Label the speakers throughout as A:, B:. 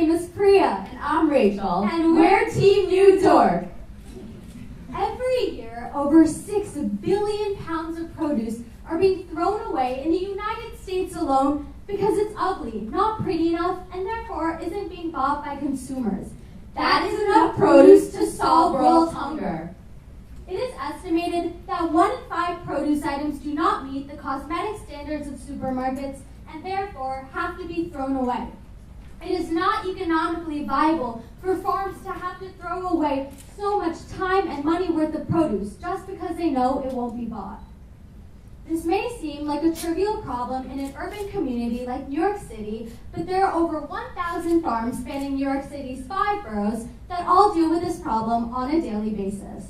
A: name is Priya.
B: And I'm Rachel.
A: And we're Team New Dork.
C: Every year, over 6 billion pounds of produce are being thrown away in the United States alone because it's ugly, not pretty enough, and therefore isn't being bought by consumers.
A: That is enough produce to solve world hunger.
C: It is estimated that 1 in 5 produce items do not meet the cosmetic standards of supermarkets and therefore have to be thrown away. It is not economically viable for farms to have to throw away so much time and money worth of produce just because they know it won't be bought. This may seem like a trivial problem in an urban community like New York City, but there are over 1,000 farms spanning New York City's 5 boroughs that all deal with this problem on a daily basis.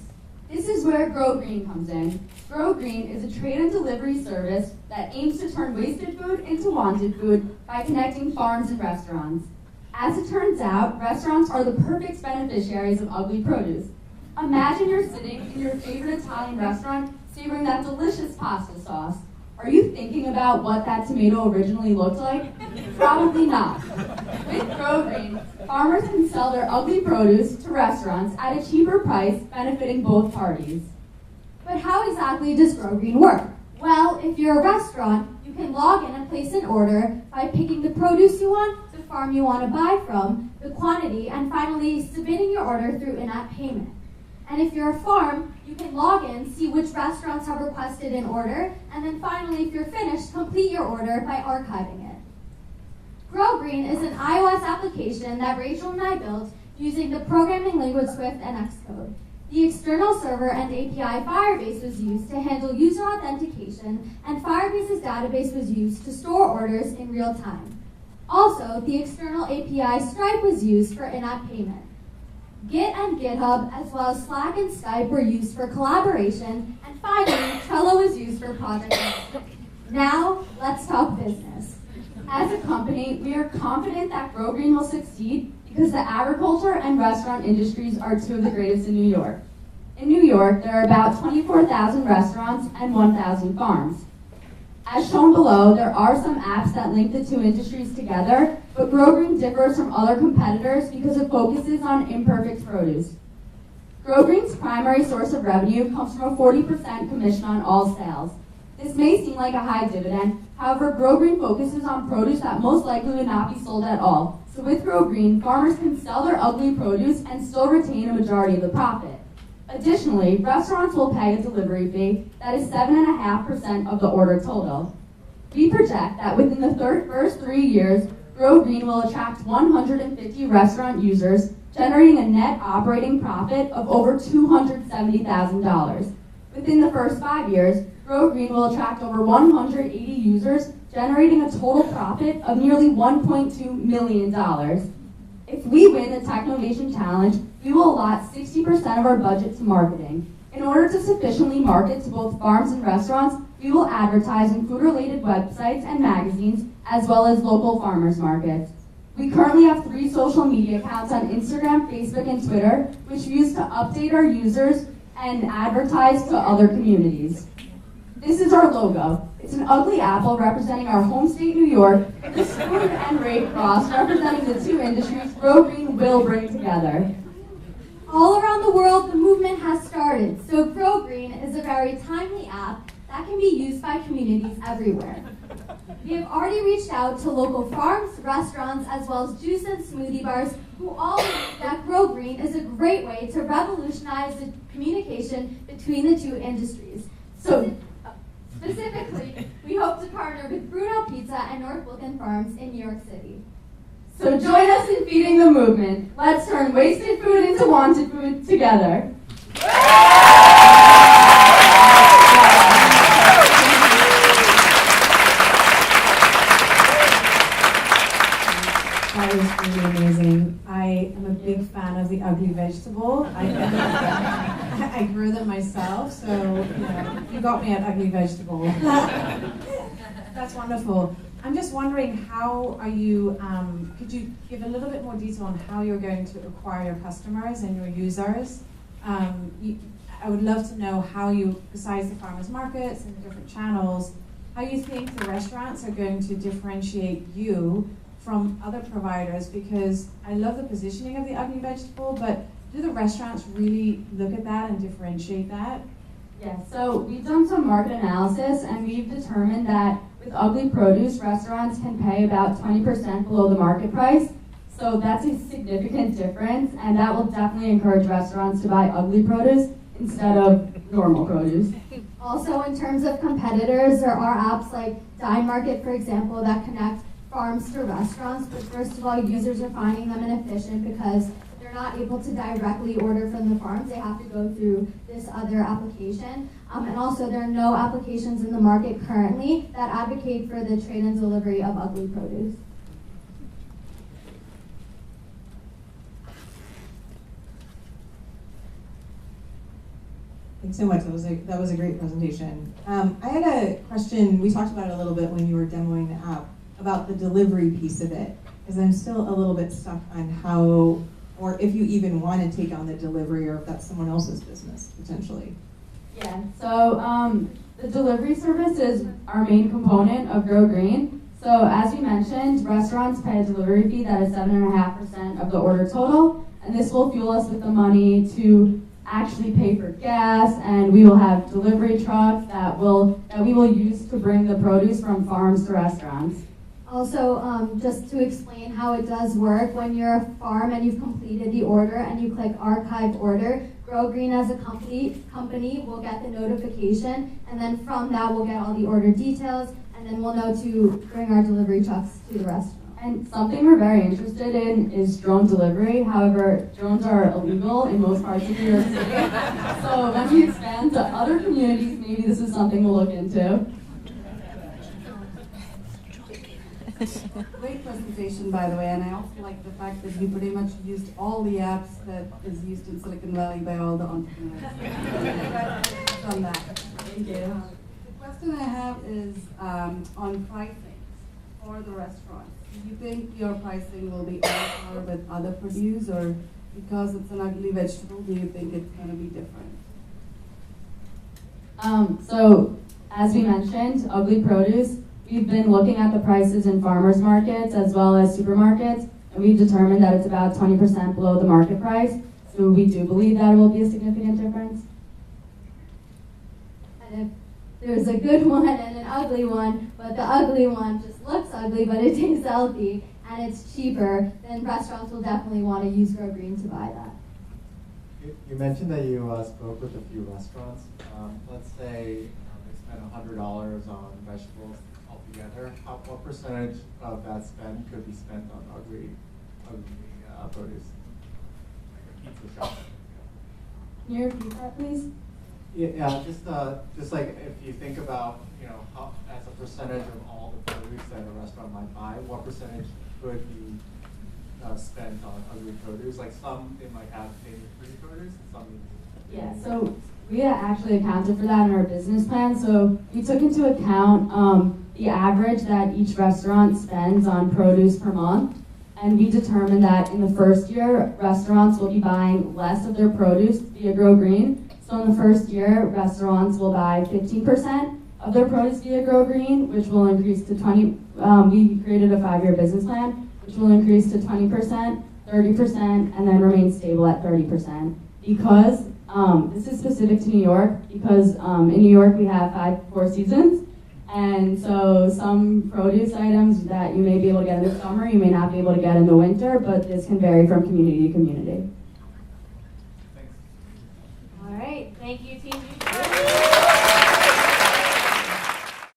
B: This is where Grow Green comes in. Grow Green is a trade and delivery service that aims to turn wasted food into wanted food by connecting farms and restaurants. As it turns out, restaurants are the perfect beneficiaries of ugly produce. Imagine you're sitting in your favorite Italian restaurant savoring that delicious pasta sauce. Are you thinking about what that tomato originally looked like? Probably not. With Grow Green, farmers can sell their ugly produce to restaurants at a cheaper price, benefiting both parties.
C: But how exactly does Grow Green work? Well, if you're a restaurant, you can log in and place an order by picking the produce you want, the farm you want to buy from, the quantity, and finally submitting your order through in-app payment. And if you're a farm, you can log in, see which restaurants have requested an order, and then finally, if you're finished, complete your order by archiving it. Grow Green is an iOS application that Rachel and I built using the programming language Swift and Xcode. The external server and API Firebase was used to handle user authentication, and Firebase's database was used to store orders in real time. Also, the external API Stripe was used for in-app payment. Git and GitHub, as well as Slack and Skype, were used for collaboration, and finally, Trello was used for project management. Now, let's talk business.
B: As a company, we are confident that Grow Green will succeed because the agriculture and restaurant industries are 2 of the greatest in New York. In New York, there are about 24,000 restaurants and 1,000 farms. As shown below, there are some apps that link the 2 industries together, but Grow Green differs from other competitors because it focuses on imperfect produce. Grow Green's primary source of revenue comes from a 40% commission on all sales. This may seem like a high dividend, however, Grow Green focuses on produce that most likely would not be sold at all. So with Grow Green, farmers can sell their ugly produce and still retain a majority of the profit. Additionally, restaurants will pay a delivery fee that is 7.5% of the order total. We project that within the first 3 years, Grow Green will attract 150 restaurant users, generating a net operating profit of over $270,000. Within the first 5 years, Grow Green will attract over 180 users, generating a total profit of nearly $1.2 million. If we win the Technovation Challenge, we will allot 60% of our budget to marketing. In order to sufficiently market to both farms and restaurants, we will advertise in food-related websites and magazines, as well as local farmers markets. We currently have 3 social media accounts on Instagram, Facebook, and Twitter, which we use to update our users and advertise to other communities. This is our logo. It's an ugly apple representing our home state, New York, with a spoon and rake cross representing the 2 industries Grow Green will bring together.
C: All around the world, the movement has started, so Grow Green is a very timely app that can be used by communities everywhere. We have already reached out to local farms, restaurants, as well as juice and smoothie bars who all believe that Grow Green is a great way to revolutionize the communication between the 2 industries. Specifically, we hope to partner with Bruno Pizza and North Wilkin Farms in New York City.
B: So join us in feeding the movement. Let's turn wasted food into wanted food together.
D: That was really amazing. I am a big fan of the ugly vegetable. I grew them myself, so you got me at ugly vegetable. That's wonderful. I'm just wondering, how are you, could you give a little bit more detail on how you're going to acquire your customers and your users? I would love to know how you, besides the farmers markets and the different channels, how you think the restaurants are going to differentiate you from other providers, because I love the positioning of the ugly vegetable, but do the restaurants really look at that and differentiate that?
B: Yeah, so we've done some market analysis and we've determined that with ugly produce, restaurants can pay about 20% below the market price. So that's a significant difference, and that will definitely encourage restaurants to buy ugly produce instead of normal produce.
C: Also, in terms of competitors, there are apps like Dine Market, for example, that connect farms to restaurants, but first of all, users are finding them inefficient because they're not able to directly order from the farms. They have to go through this other application. And also, there are no applications in the market currently that advocate for the trade and delivery of ugly produce.
D: Thanks so much. That was a great presentation. I had a question. We talked about it a little bit when you were demoing the app about the delivery piece of it, because I'm still a little bit stuck on how, or if you even want to take on the delivery, or if that's someone else's business potentially.
B: Yeah, so the delivery service is our main component of Grow Green. So as you mentioned, restaurants pay a delivery fee that is 7.5% of the order total, and this will fuel us with the money to actually pay for gas, and we will have delivery trucks that we will use to bring the produce from farms to restaurants.
C: Also, just to explain how it does work, when you're a farm and you've completed the order and you click Archive Order, Grow Green as a company will get the notification, and then from that we'll get all the order details, and then we'll know to bring our delivery trucks to the restaurant.
B: And something we're very interested in is drone delivery. However, drones are illegal in most parts of New York City. So when we expand to other communities, maybe this is something we'll look into.
E: Great presentation, by the way, and I also like the fact that you pretty much used all the apps that is used in Silicon Valley by all the entrepreneurs. Congratulations on that.
B: Thank you.
E: The question I have is on pricing for the restaurants. Do you think your pricing will be on par with other produce, or because it's an ugly vegetable, do you think it's going to be different?
B: So as we mentioned, ugly produce, we've been looking at the prices in farmers markets as well as supermarkets, and we've determined that it's about 20% below the market price. So we do believe that it will be a significant difference.
C: And if there's a good one and an ugly one, but the ugly one just looks ugly, but it tastes healthy and it's cheaper, then restaurants will definitely want to use Grow Green to buy that.
F: You mentioned that you spoke with a few restaurants. Let's say they spent $100 on vegetables altogether. What percentage of that spend could be spent on ugly produce? Like a pizza shop.
B: Can you repeat that, please?
F: Yeah, just like if you think about, how, as a percentage of all the produce that a restaurant might buy, what percentage could be spent on ugly produce? Like some they might have maybe free produce, and some maybe.
B: Yeah, so we actually accounted for that in our business plan. So we took into account the average that each restaurant spends on produce per month. And we determined that in the first year, restaurants will be buying less of their produce via Grow Green. So in the first year, restaurants will buy 15% of their produce via Grow Green, which will increase to 20%. We created a 5-year business plan, which will increase to 20%, 30%, and then remain stable at 30%. Because this is specific to New York, because in New York we have 4 seasons. And so some produce items that you may be able to get in the summer, you may not be able to get in the winter, but this can vary from community to community.
C: All right, thank you, team.